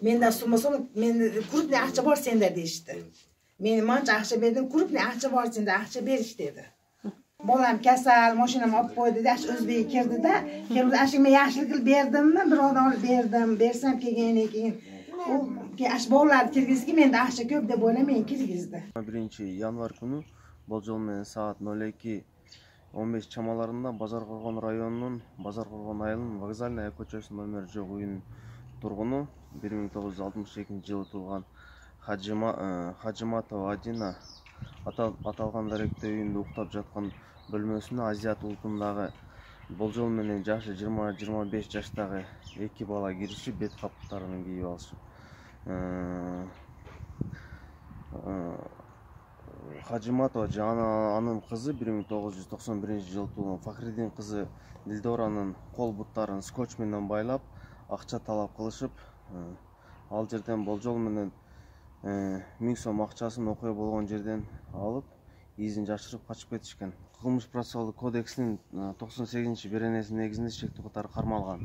Menden sumasın, men grup ne akça var sende deyişti. Men manca akça verdim, grup ne akça var sende akça beriş dedi. Bolam kasal, maşinam olib qo'ydi, ash O'zbekka kirdi-da, keldi ash men yaxshilik berdimmi, bir odam berdim, bersam kelgandan keyin u ash bolalarni kirgizdi, menda akcha ko'p deb o'ylab men kirgizdi. 1-yanvar kuni bolжол менен saat 02:15 чамаларында Базаркоргон районунун Базаркоргон айылынын Вокзальная көчөсүнүн номери жок үйүнүн тургуну 1962-жылы туулган Хажиматова Адина аталган даректе үйүндө уктап жаткан бөлмөсүнө Азиат улутундагы болжол менен жашы 20-25 жаштагы эки бала киришип, бет каптарын кийип алышып, Хажиматова жана анын кызы 1991-жылы туулган Фахридин кызы Дилдоранын кол буттарын скотч менен байлап, акча талап кылышып, ал жерден болжол менен 1000 сом акчасын окуя болгон жерден алып, изин жашырып качып кетишкен. Кылмыш процессуалдык кодексинин 98-беренесинин негизинде шектүү катары кармалган.